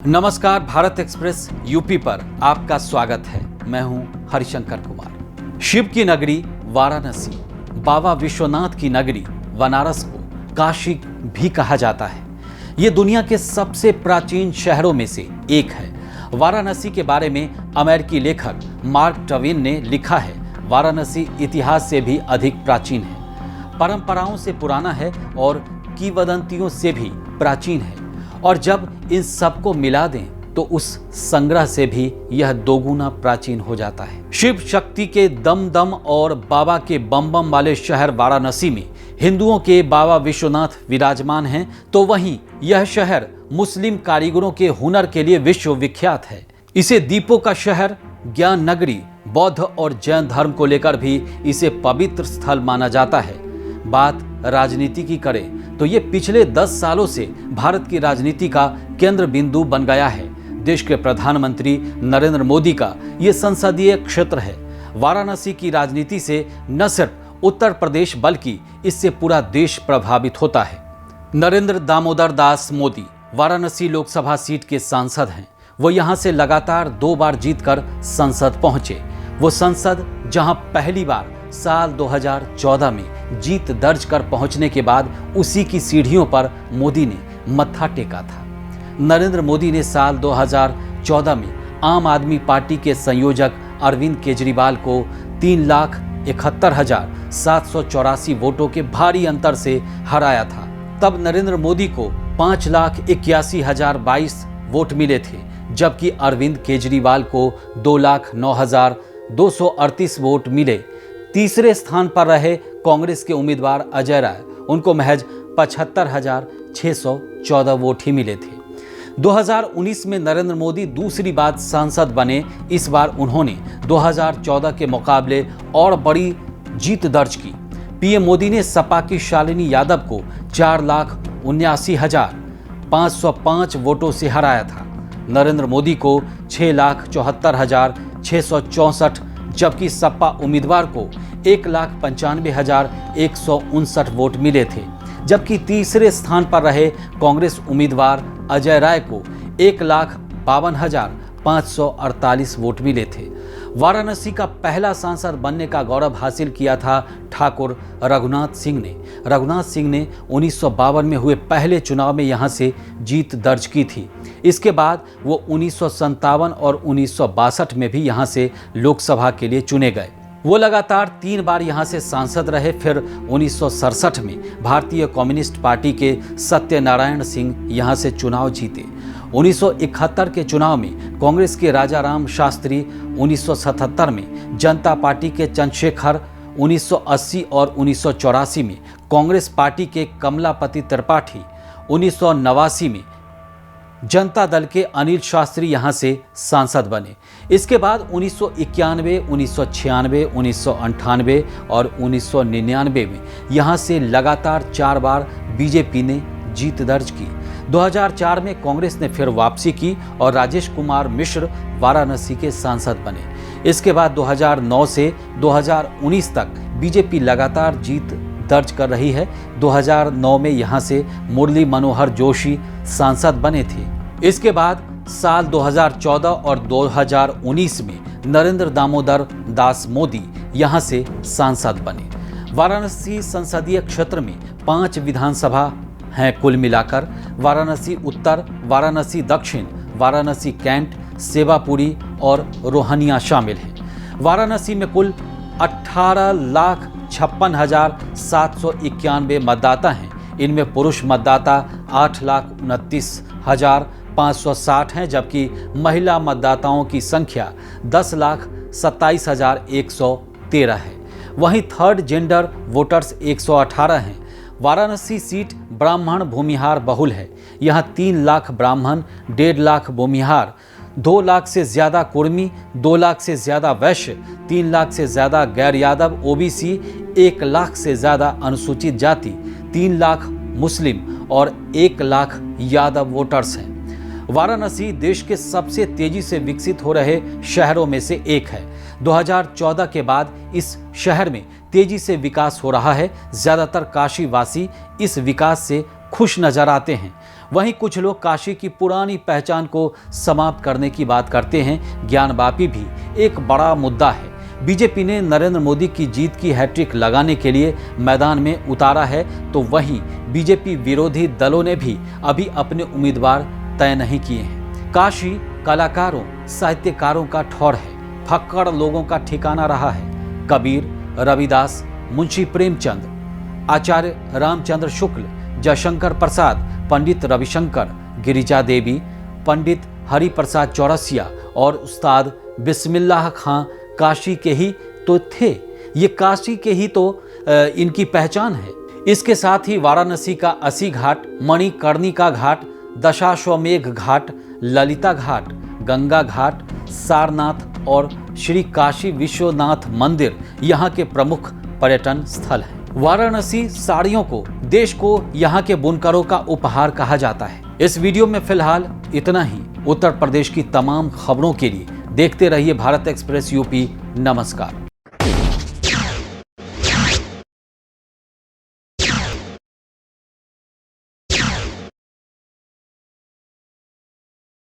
नमस्कार, Bharat express UP पर आपका स्वागत है। मैं हूं हरिशंकर कुमार। शिव की नगरी वाराणसी, बाबा विश्वनाथ की नगरी बनारस को काशी भी कहा जाता है। ये दुनिया के सबसे प्राचीन शहरों में से एक है। वाराणसी के बारे में अमेरिकी लेखक मार्क ट्वेन ने लिखा है, वाराणसी इतिहास से भी अधिक प्राचीन है, परंपराओं से पुराना है और किंवदंतियों से भी प्राचीन है। और जब इन सबको मिला दें तो उस संग्रह से भी यह दोगुना प्राचीन हो जाता है। शिव शक्ति के दम दम और बाबा के बम बम वाले शहर वाराणसी में हिंदुओं के बाबा विश्वनाथ विराजमान हैं, तो वहीं यह शहर मुस्लिम कारीगरों के हुनर के लिए विश्व विख्यात है। इसे दीपों का शहर, ज्ञान नगरी, बौद्ध और जैन धर्म को लेकर भी इसे पवित्र स्थल माना जाता है। बात राजनीति की करें तो ये पिछले 10 सालों से भारत की राजनीति का केंद्र बिंदु बन गया है। देश के प्रधानमंत्री नरेंद्र मोदी का ये संसदीय क्षेत्र है। वाराणसी की राजनीति से न सिर्फ उत्तर प्रदेश बल्कि इससे पूरा देश प्रभावित होता है। नरेंद्र दामोदर दास मोदी वाराणसी लोकसभा सीट के सांसद हैं। वो यहाँ से लगातार 2 बार जीतकर संसद पहुंचे। वो संसद जहां पहली बार साल 2014 में जीत दर्ज कर पहुंचने के बाद उसी की सीढ़ियों पर मोदी ने मत्था टेका था। नरेंद्र मोदी ने साल 2014 में आम आदमी पार्टी के संयोजक अरविंद केजरीवाल को 3,71,784 वोटों के भारी अंतर से हराया था। तब नरेंद्र मोदी को 5,81,022 वोट मिले थे, जबकि अरविंद केजरीवाल को 2,09,238 वोट मिले। तीसरे स्थान पर रहे कांग्रेस के उम्मीदवार अजय राय, उनको महज 75,614 वोट ही मिले थे। 2019 में नरेंद्र मोदी दूसरी बार सांसद बने। इस बार उन्होंने 2014 के मुकाबले और बड़ी जीत दर्ज की। पीएम मोदी ने सपा की शालिनी यादव को 4,79,505 वोटों से हराया था। नरेंद्र मोदी को 6,74,664, जबकि सपा उम्मीदवार को 1,95,159 वोट मिले थे। जबकि तीसरे स्थान पर रहे कांग्रेस उम्मीदवार अजय राय को 1,52,548 वोट मिले थे। वाराणसी का पहला सांसद बनने का गौरव हासिल किया था ठाकुर रघुनाथ सिंह ने। रघुनाथ सिंह ने 1952 में हुए पहले चुनाव में यहां से जीत दर्ज की थी। इसके बाद वो 1957 और 1962 में भी यहां से लोकसभा के लिए चुने गए। वो लगातार 3 बार यहां से सांसद रहे। फिर 1967 में भारतीय कम्युनिस्ट पार्टी के सत्यनारायण सिंह यहां से चुनाव जीते। 1971 के चुनाव में कांग्रेस के राजा राम शास्त्री, 1977 में जनता पार्टी के चंद्रशेखर, 1980 और 1984 में कांग्रेस पार्टी के कमलापति त्रिपाठी, 1989 में जनता दल के अनिल शास्त्री यहां से सांसद बने। इसके बाद 1991, 1996, 1998 और 1999 में यहां से लगातार 4 बार बीजेपी ने जीत दर्ज की। 2004 में कांग्रेस ने फिर वापसी की और राजेश कुमार मिश्र वाराणसी के सांसद बने। इसके बाद 2009 से 2019 तक बीजेपी लगातार जीत दर्ज कर रही है। 2009 में यहां से मुरली मनोहर जोशी सांसद बने थे। इसके बाद साल 2014 और 2019 में नरेंद्र दामोदर दास मोदी यहां से सांसद बने। वाराणसी संसदीय क्षेत्र में 5 विधानसभा हैं कुल मिलाकर। वाराणसी उत्तर, वाराणसी दक्षिण, वाराणसी कैंट, सेवापुरी और रोहनिया शामिल हैं। वाराणसी में कुल 18,56,791 मतदाता हैं। इनमें पुरुष मतदाता 8,29,560 हैं, जबकि महिला मतदाताओं की संख्या 10,27,113 है। वहीं थर्ड जेंडर वोटर्स 118 हैं। वाराणसी सीट ब्राह्मण भूमिहार बहुल है। यहाँ 3 लाख ब्राह्मण, 1.5 लाख भूमिहार, 2 लाख से ज़्यादा कुर्मी, 2 लाख से ज़्यादा वैश्य, 3 लाख से ज़्यादा गैर यादव ओबीसी, 1 लाख से ज़्यादा अनुसूचित जाति, 3 लाख मुस्लिम और 1 लाख यादव वोटर्स हैं। वाराणसी देश के सबसे तेजी से विकसित हो रहे शहरों में से एक है। 2014 के बाद इस शहर में तेजी से विकास हो रहा है। ज़्यादातर काशीवासी इस विकास से खुश नजर आते हैं। वहीं कुछ लोग काशी की पुरानी पहचान को समाप्त करने की बात करते हैं। ज्ञानवापी भी एक बड़ा मुद्दा है। बीजेपी ने नरेंद्र मोदी की जीत की हैट्रिक लगाने के लिए मैदान में उतारा है, तो वहीं बीजेपी विरोधी दलों ने भी अभी अपने उम्मीदवार तय नहीं किए हैं। काशी कलाकारों, साहित्यकारों का ठौर है, फक्कड़ लोगों का ठिकाना रहा है। कबीर, रविदास, मुंशी प्रेमचंद, आचार्य रामचंद्र शुक्ल, जयशंकर प्रसाद, पंडित रविशंकर, गिरिजा देवी, पंडित हरिप्रसाद चौरसिया और उस्ताद बिस्मिल्लाह खां काशी के ही तो थे। ये काशी के ही तो इनकी पहचान है। इसके साथ ही वाराणसी का अस्सी घाट, मणिकर्णिका घाट, दशाश्वमेघ घाट, ललिता घाट, गंगा घाट, सारनाथ और श्री काशी विश्वनाथ मंदिर यहाँ के प्रमुख पर्यटन स्थल हैं। वाराणसी साड़ियों को देश को यहाँ के बुनकरों का उपहार कहा जाता है। इस वीडियो में फिलहाल इतना ही। उत्तर प्रदेश की तमाम खबरों के लिए देखते रहिए भारत एक्सप्रेस यूपी। नमस्कार।